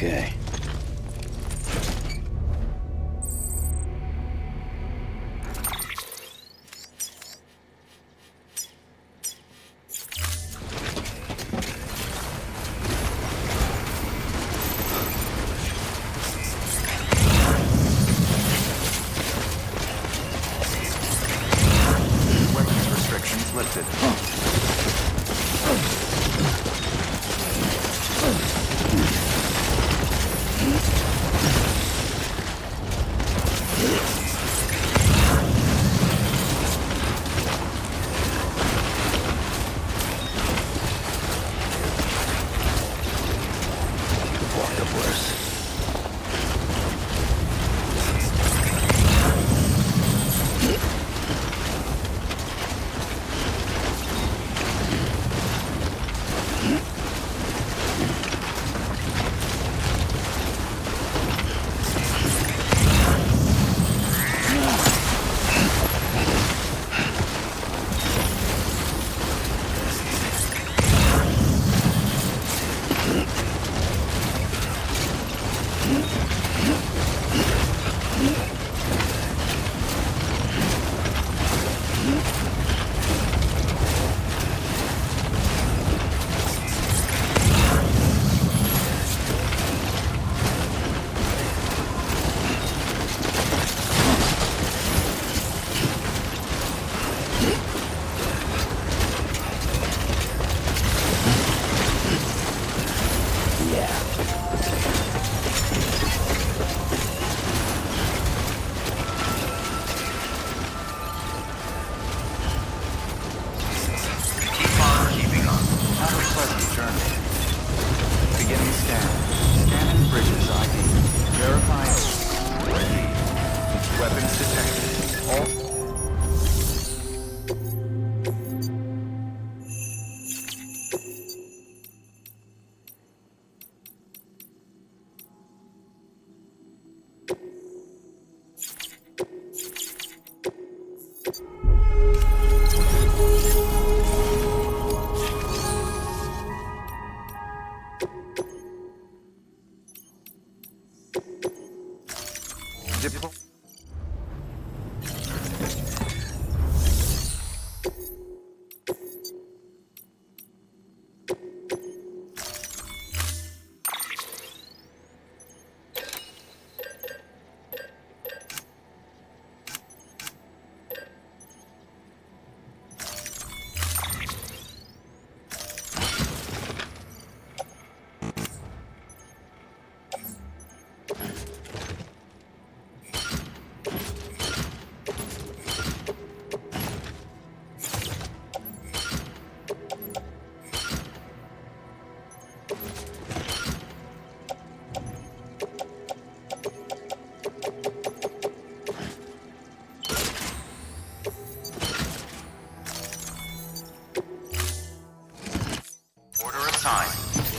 Okay. Weapons restrictions lifted.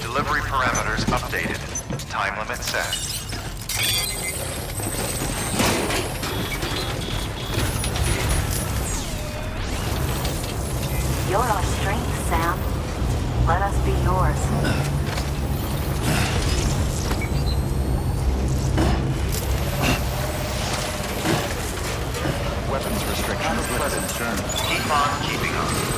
Delivery parameters updated. Time limit set. You're our strength, Sam. Let us be yours. Weapons restrictions lifted. Turn. Keep on keeping on.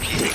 keeping.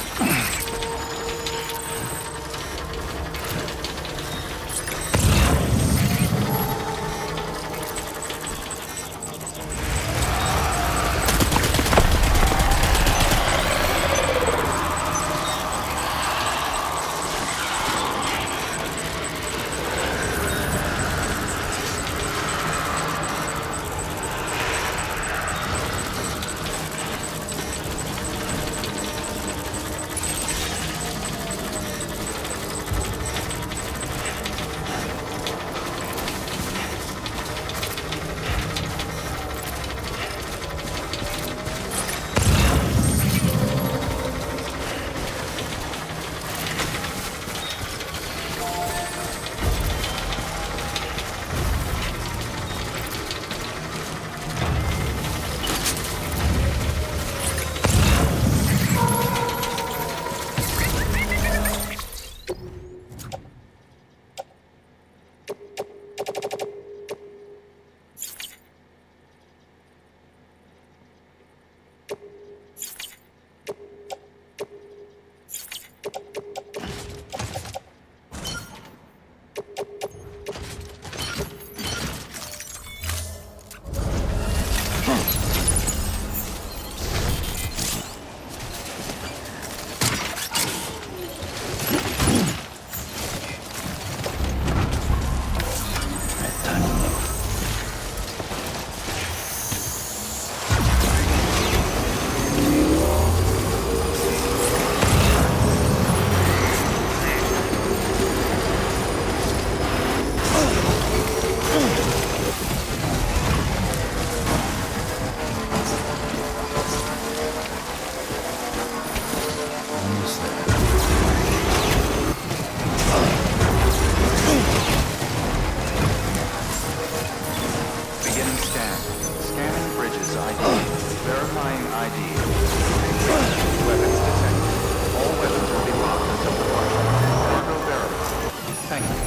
Beginning scan. Scanning bridges ID. Verifying ID. Weapons detected. All weapons will be locked until departure. Cargo verified. Thank you.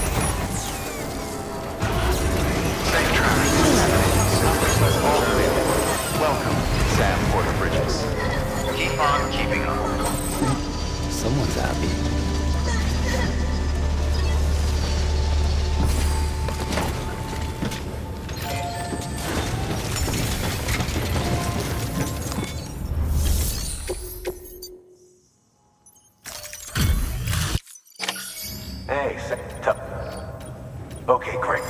Safe traffic. All available. Welcome, Sam Porter Bridges. Keep on keeping up. Someone's happy. Hey, okay, great.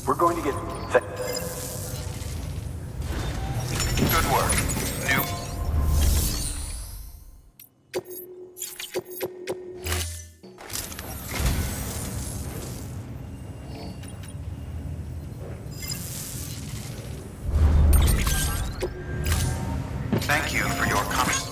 We're going to get good work. New. Thank you for your comments.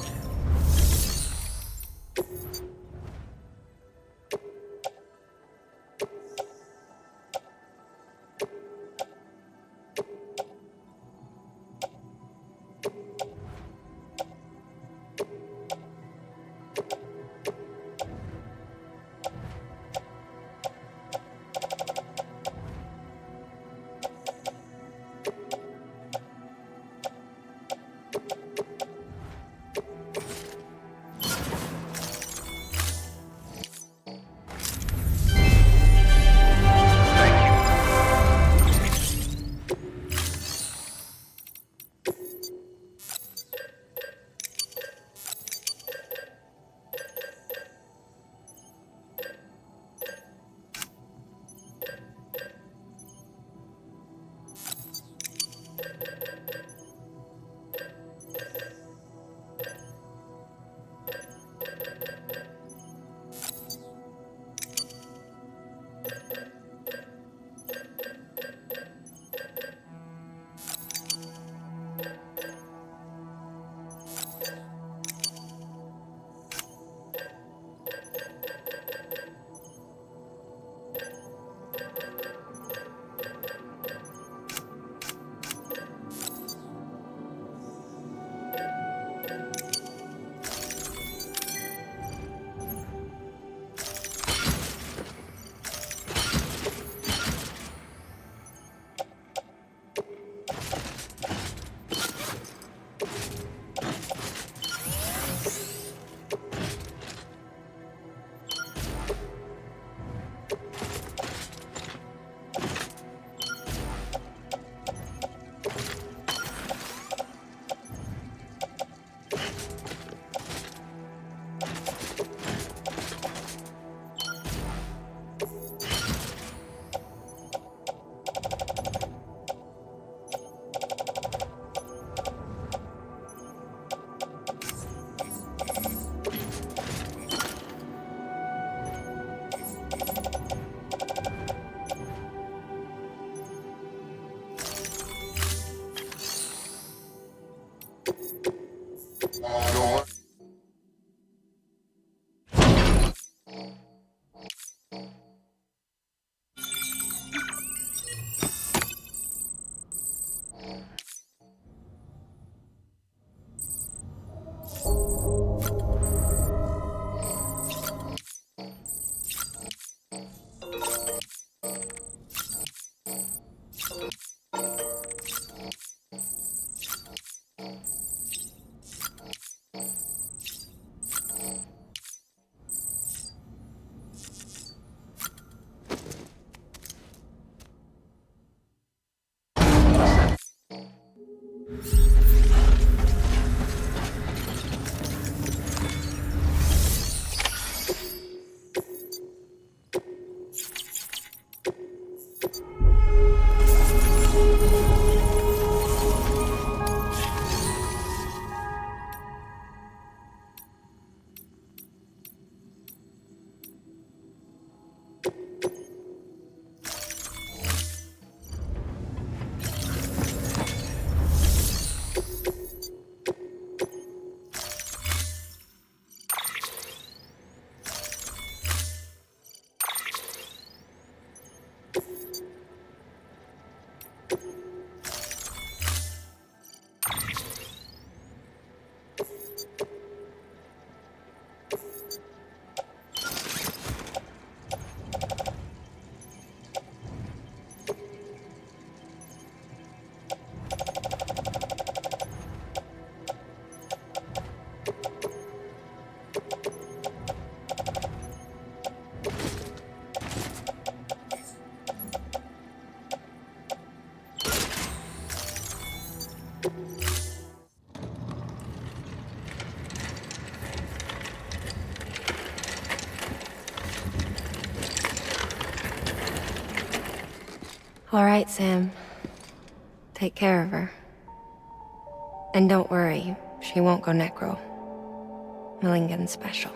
All right, Sam. Take care of her. And don't worry, she won't go necro. Millingen's special.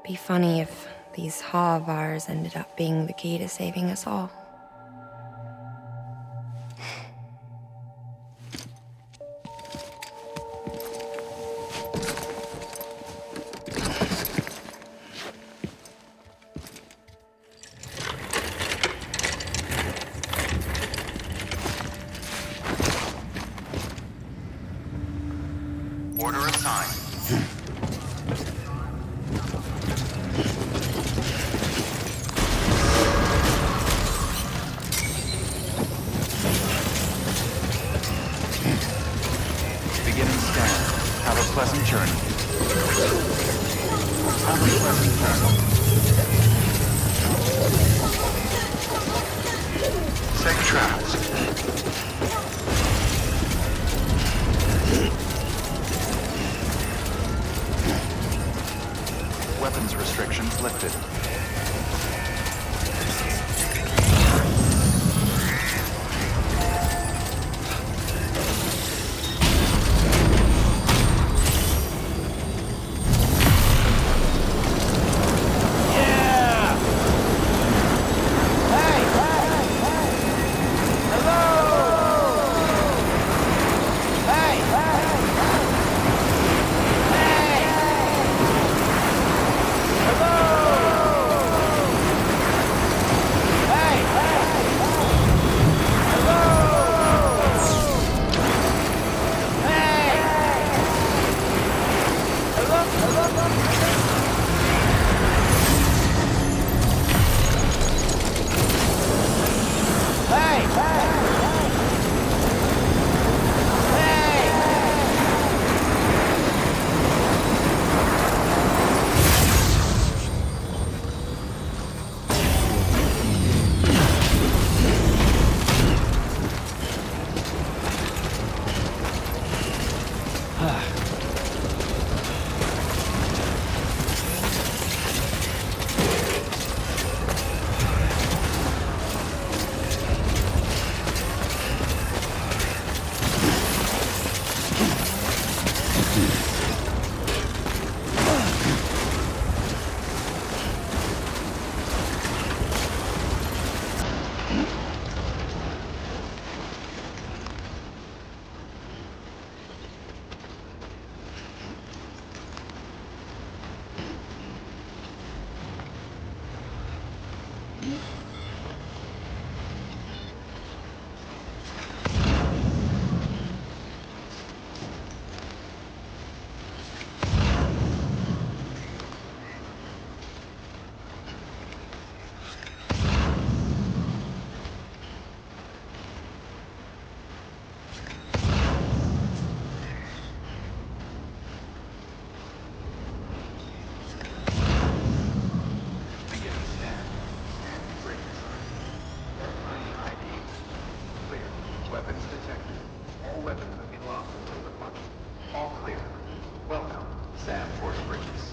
Be funny if these Ha of ours ended up being the key to saving us all. Order assigned. Beginning scan. Have a pleasant journey. Have a pleasant journey. Safe travels. Weapons restrictions lifted. Weapons detected. All weapons have been locked until the punch. All clear. Welcome, Sam Force Bridges.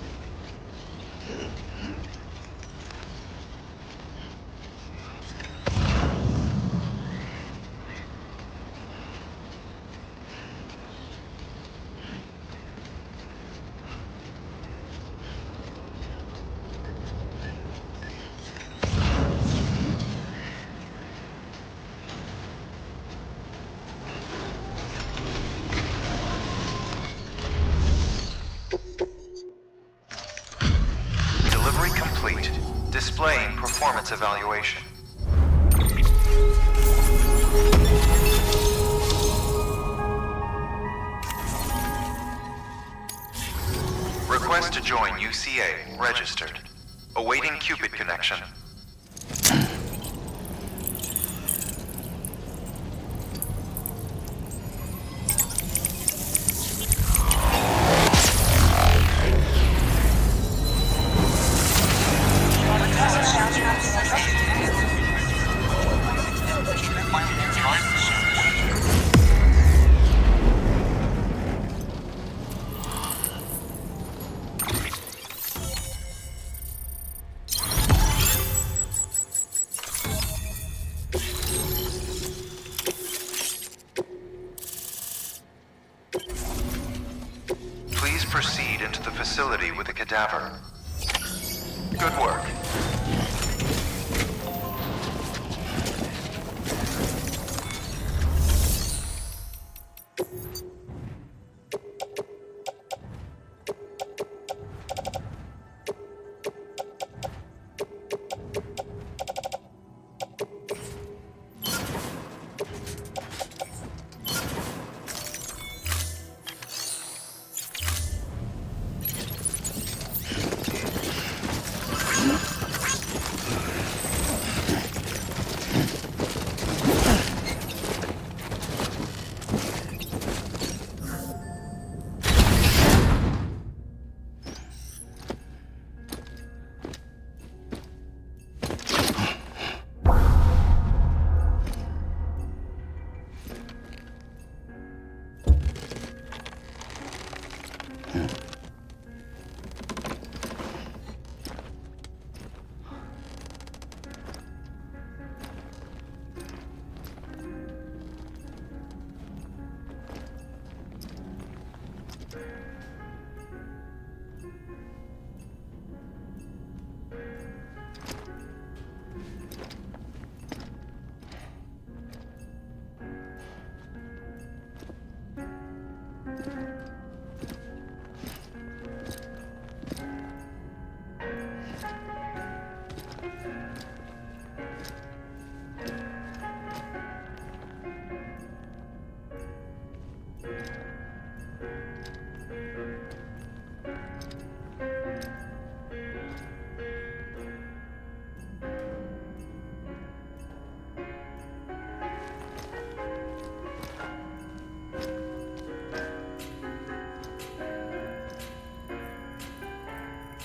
Delivery complete. Displaying performance evaluation. Request to join UCA. Registered. Awaiting Cupid connection. Please proceed into the facility with the cadaver. Good work.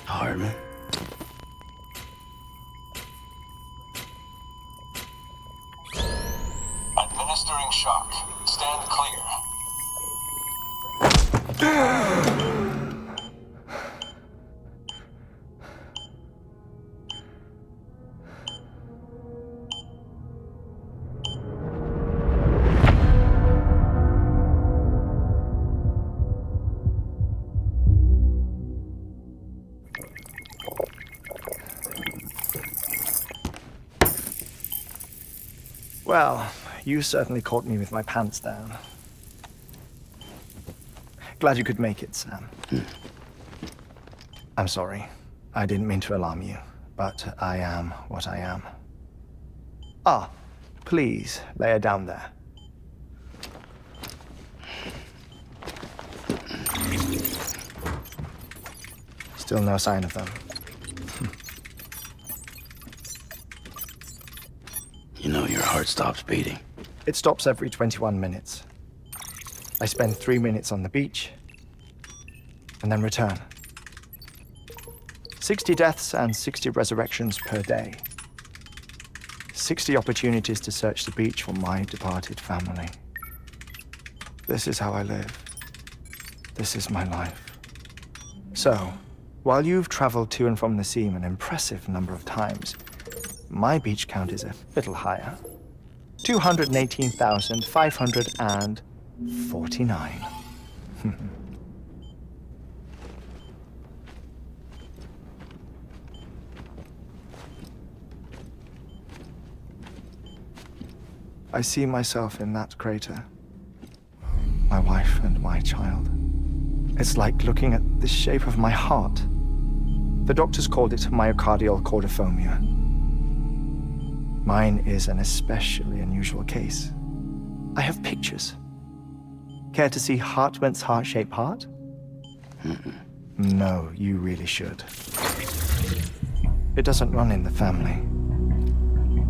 Harmon? Administering shock. Stand clear. Well, you certainly caught me with my pants down. Glad you could make it, Sam. I'm sorry. I didn't mean to alarm you, but I am what I am. Ah, please, lay her down there. Still no sign of them. You know your heart stops beating. It stops every 21 minutes. I spend 3 minutes on the beach, and then return. 60 deaths and 60 resurrections per day. 60 opportunities to search the beach for my departed family. This is how I live. This is my life. So, while you've traveled to and from the sea an impressive number of times, my beach count is a little higher. 218,549. I see myself in that crater. My wife and my child. It's like looking at the shape of my heart. The doctors called it myocardial cordiformia. Mine is an especially unusual case. I have pictures. Care to see Hartmann's heart-shaped heart? No, you really should. It doesn't run in the family.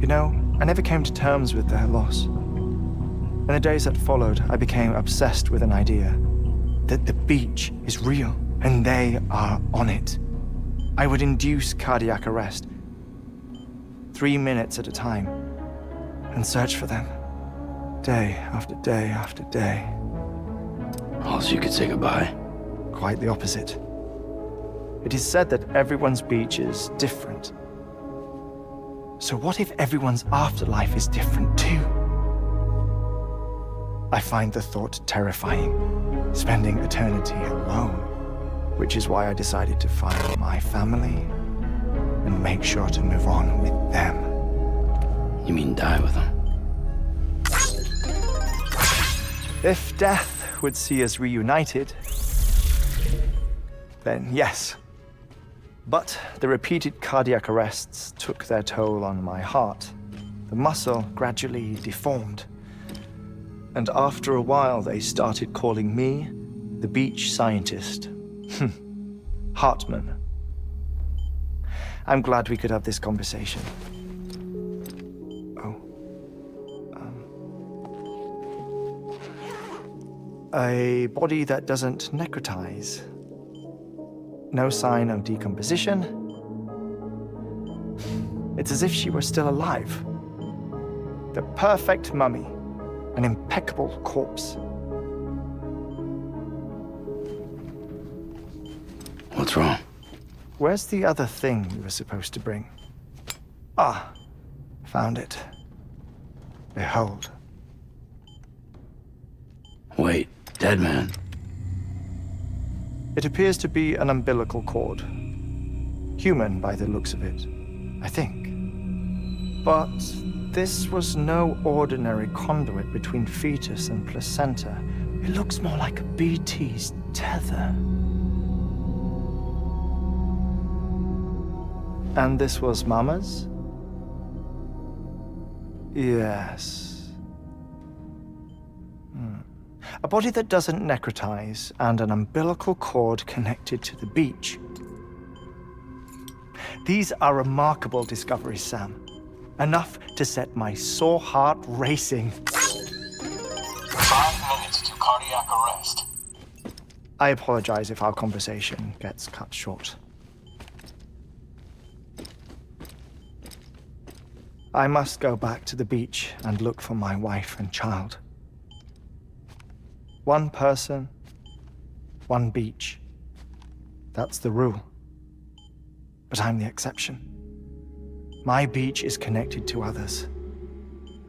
You know, I never came to terms with their loss. In the days that followed, I became obsessed with an idea that the beach is real and they are on it. I would induce cardiac arrest, 3 minutes at a time, and search for them, day after day after day. Also, you could say goodbye. Quite the opposite. It is said that everyone's beach is different. So what if everyone's afterlife is different too? I find the thought terrifying, spending eternity alone. which is why I decided to find my family and make sure to move on with them. You mean die with them? If death would see us reunited, then yes. But the repeated cardiac arrests took their toll on my heart. The muscle gradually deformed. And after a while, they started calling me the beach scientist. Hartman. I'm glad we could have this conversation. A body that doesn't necrotize. No sign of decomposition. It's as if she were still alive. The perfect mummy. An impeccable corpse. What's wrong? Where's the other thing you were supposed to bring? Ah, found it. Behold. Wait, dead man? It appears to be an umbilical cord. Human by the looks of it, I think. But this was no ordinary conduit between fetus and placenta. It looks more like a BT's tether. And this was Mama's? Yes. A body that doesn't necrotize and an umbilical cord connected to the beach. These are remarkable discoveries, Sam. Enough to set my sore heart racing. 5 minutes to cardiac arrest. I apologize if our conversation gets cut short. I must go back to the beach and look for my wife and child. One person, one beach. That's the rule. But I'm the exception. My beach is connected to others,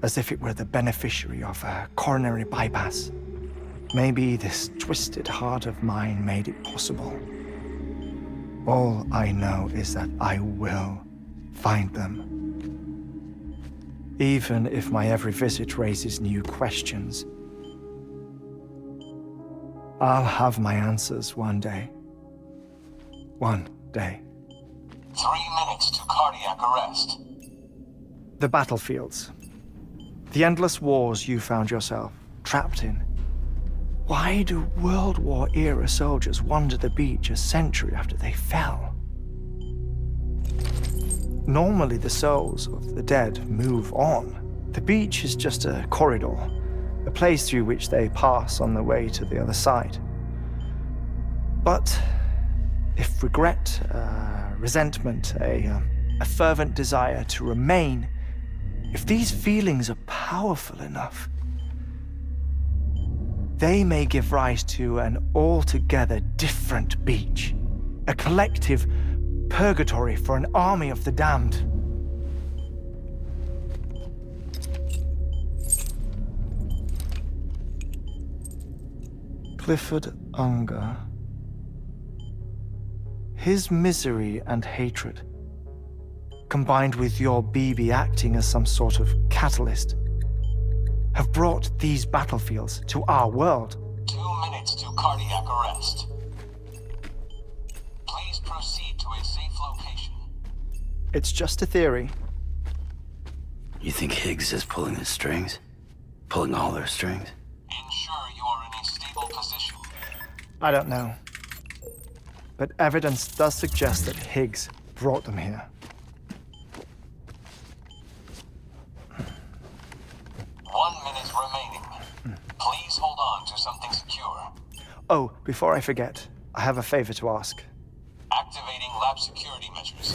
as if it were the beneficiary of a coronary bypass. Maybe this twisted heart of mine made it possible. All I know is that I will find them. Even if my every visit raises new questions, I'll have my answers one day. One day. 3 minutes to cardiac arrest. The battlefields. The endless wars you found yourself trapped in. Why do World War era soldiers wander the beach a century after they fell? Normally the souls of the dead move on. The beach is just a corridor, a place through which they pass on the way to the other side. But if regret, resentment, a fervent desire to remain, if these feelings are powerful enough, they may give rise to an altogether different beach, a collective purgatory for an army of the damned. Clifford Unger. His misery and hatred, combined with your BB acting as some sort of catalyst, have brought these battlefields to our world. 2 minutes to cardiac arrest. Please proceed to a safe location. It's just a theory. You think Higgs is pulling the strings? Pulling all their strings? Ensure you are in a stable position. I don't know. But evidence does suggest that Higgs brought them here. 1 minute remaining. Please hold on to something secure. Oh, before I forget, I have a favor to ask. Activating lab security measures.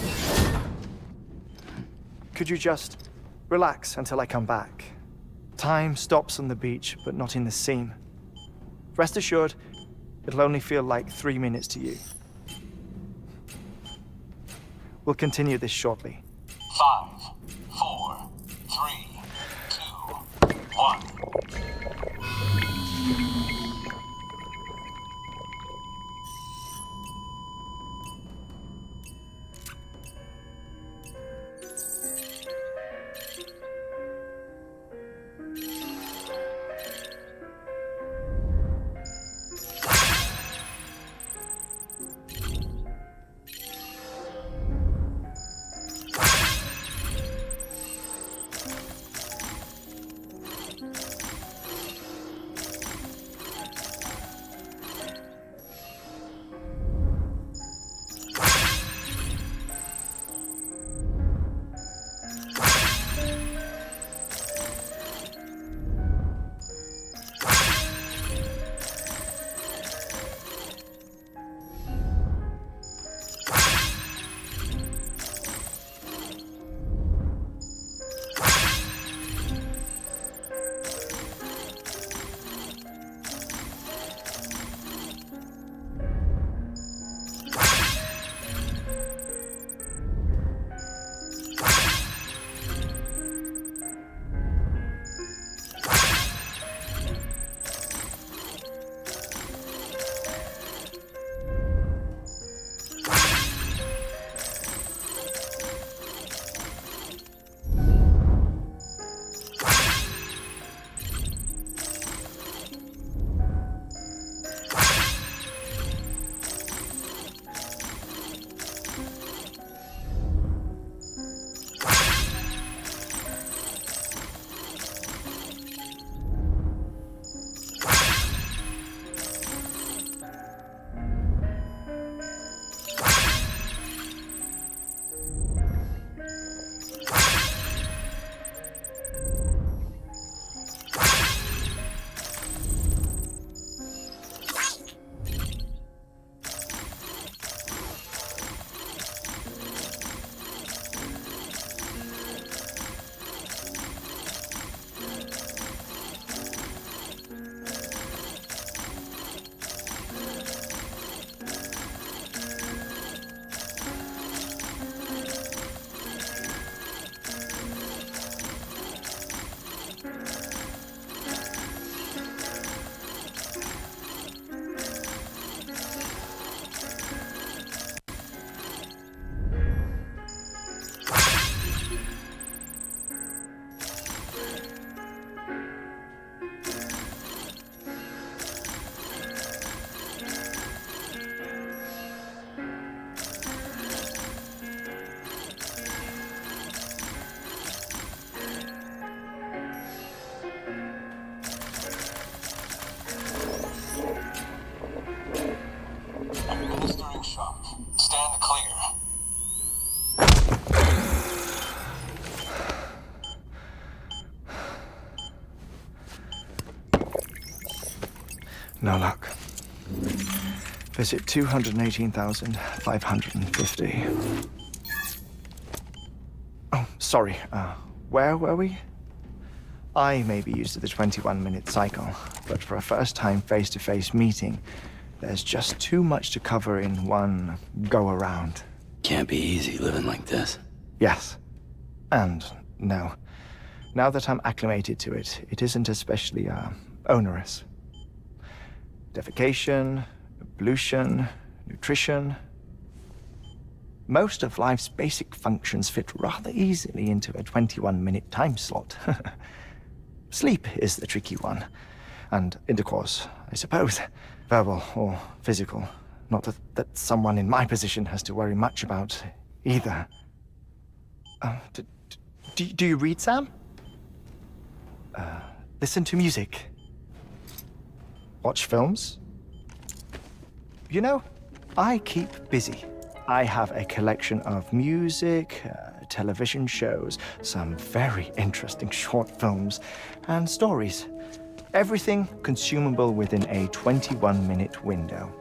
Could you just relax until I come back? Time stops on the beach, but not in the scene. Rest assured, it'll only feel like 3 minutes to you. We'll continue this shortly. 5, 4, 3, 2, 1. Administering shock. Stand clear. No luck. Visit 218,550. Oh, sorry. Where were we? I may be used to the 21-minute cycle, but for a first-time face-to-face meeting, there's just too much to cover in one go-around. Can't be easy living like this. Yes. And no. Now that I'm acclimated to it, it isn't especially, onerous. Defecation, ablution, nutrition. Most of life's basic functions fit rather easily into a 21-minute time slot. Sleep is the tricky one. And intercourse, I suppose. Verbal or physical. Not that someone in my position has to worry much about either. Do you read, Sam? Listen to music. Watch films? You know, I keep busy. I have a collection of music, television shows, some very interesting short films, and stories. Everything consumable within a 21-minute window.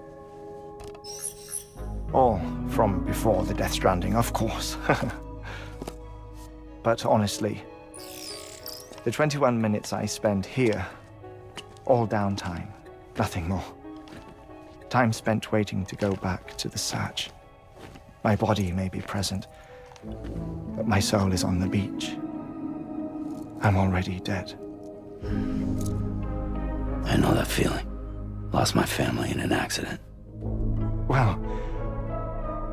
All from before the Death Stranding, of course. But honestly, the 21 minutes I spend here, all downtime, nothing more. Time spent waiting to go back to the search. My body may be present, but my soul is on the beach. I'm already dead. I know that feeling. Lost my family in an accident. Well,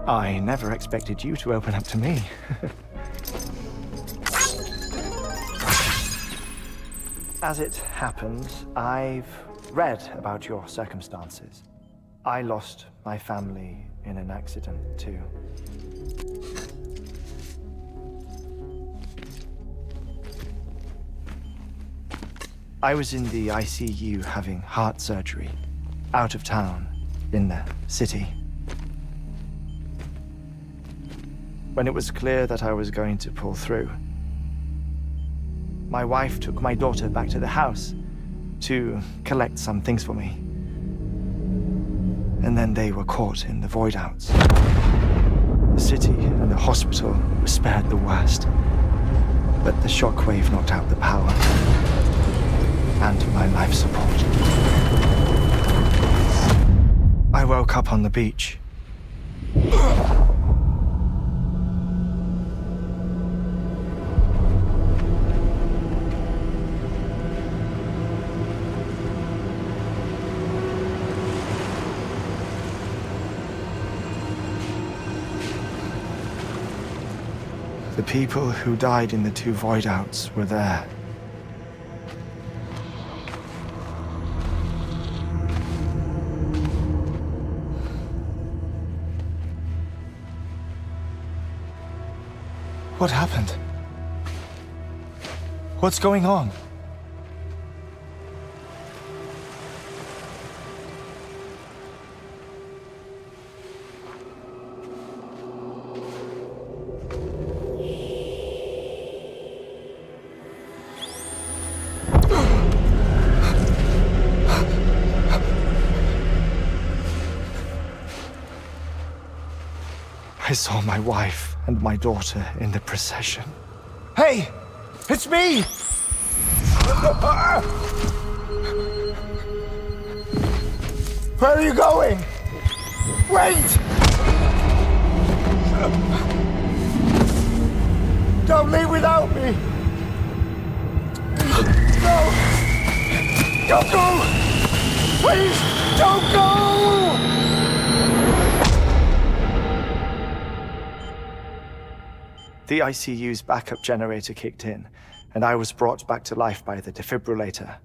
I never expected you to open up to me. As it happens, I've read about your circumstances. I lost my family in an accident, too. I was in the ICU having heart surgery, out of town, in the city. When it was clear that I was going to pull through, my wife took my daughter back to the house to collect some things for me. And then they were caught in the void outs. The city and the hospital were spared the worst, but the shockwave knocked out the power and my life support. I woke up on the beach. The people who died in the two void outs were there. What happened? What's going on? I saw my wife and my daughter in the procession. Hey! It's me! Where are you going? Wait! Don't leave without me! No! Don't go! Please, don't go! The ICU's backup generator kicked in, and I was brought back to life by the defibrillator.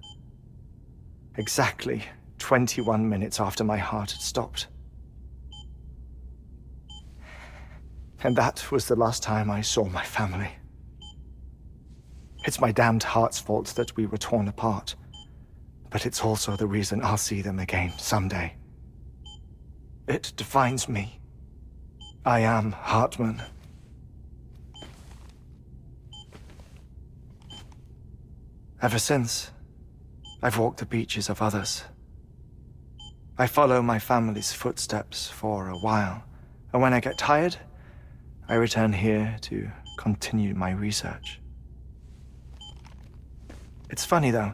Exactly 21 minutes after my heart had stopped. And that was the last time I saw my family. It's my damned heart's fault that we were torn apart, but it's also the reason I'll see them again someday. It defines me. I am Hartman. Ever since, I've walked the beaches of others. I follow my family's footsteps for a while, and when I get tired, I return here to continue my research. It's funny though,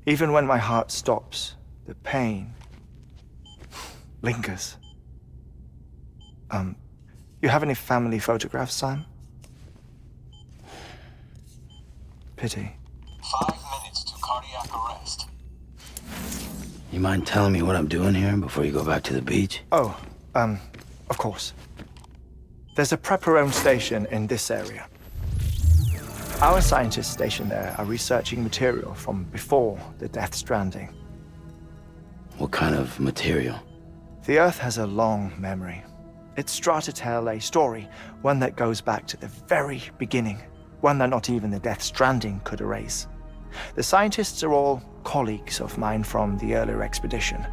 even when my heart stops, the pain lingers. You have any family photographs, Sam? Pity. 5 minutes to cardiac arrest. You mind telling me what I'm doing here before you go back to the beach? Oh, of course. There's a prepper-owned station in this area. Our scientists stationed there are researching material from before the Death Stranding. What kind of material? The Earth has a long memory. It's trying to tell a story, one that goes back to the very beginning, one that not even the Death Stranding could erase. The scientists are all colleagues of mine from the earlier expedition.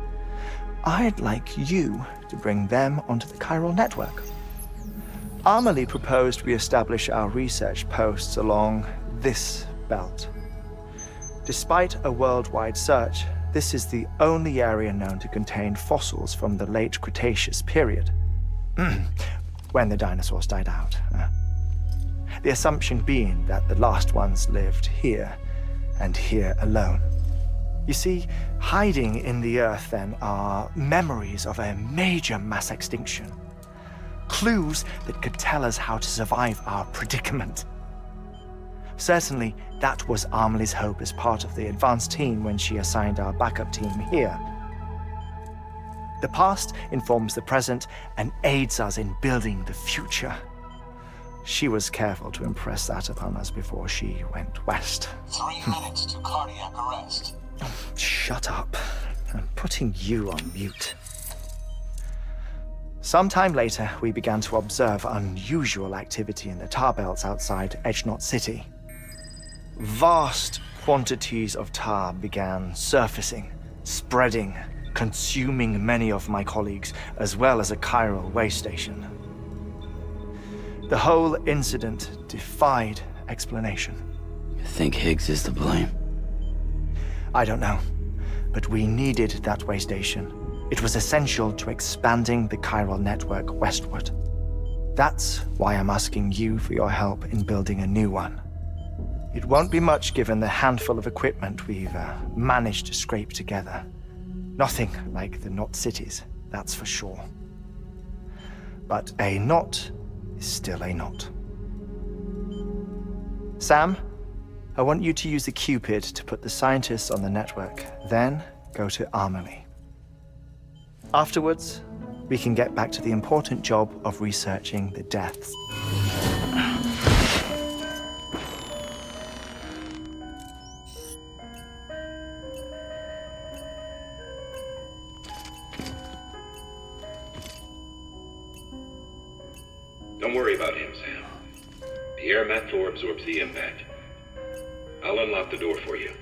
I'd like you to bring them onto the chiral network. Amelie proposed we establish our research posts along this belt. Despite a worldwide search, this is the only area known to contain fossils from the late Cretaceous period, when the dinosaurs died out. The assumption being that the last ones lived here, and here alone. You see, hiding in the Earth then are memories of a major mass extinction. Clues that could tell us how to survive our predicament. Certainly, that was Amelie's hope as part of the advanced team when she assigned our backup team here. The past informs the present and aids us in building the future. She was careful to impress that upon us before she went west. 3 minutes to cardiac arrest. Shut up. I'm putting you on mute. Sometime later, we began to observe unusual activity in the tar belts outside Edgenot City. Vast quantities of tar began surfacing, spreading, consuming many of my colleagues, as well as a chiral way station. The whole incident defied explanation. You think Higgs is to blame? I don't know, but we needed that way station. It was essential to expanding the chiral network westward. That's why I'm asking you for your help in building a new one. It won't be much given the handful of equipment we've managed to scrape together. Nothing like the knot cities, that's for sure. But a knot is still a knot. Sam, I want you to use the Cupid to put the scientists on the network, then go to Amelie. Afterwards, we can get back to the important job of researching the deaths. Don't worry about him, Sam. The air mat floor absorbs the impact. I'll unlock the door for you.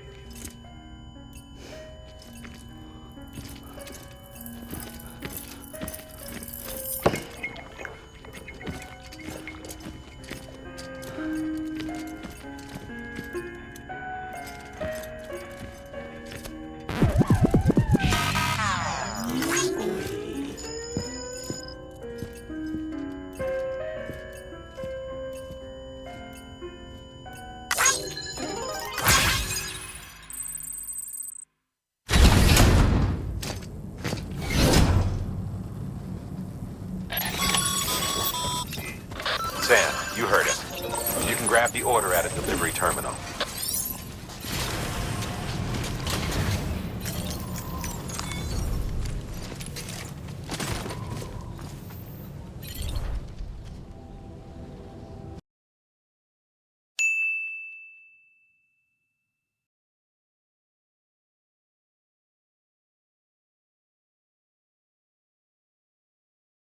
Sam, you heard him. You can grab the order at a delivery terminal.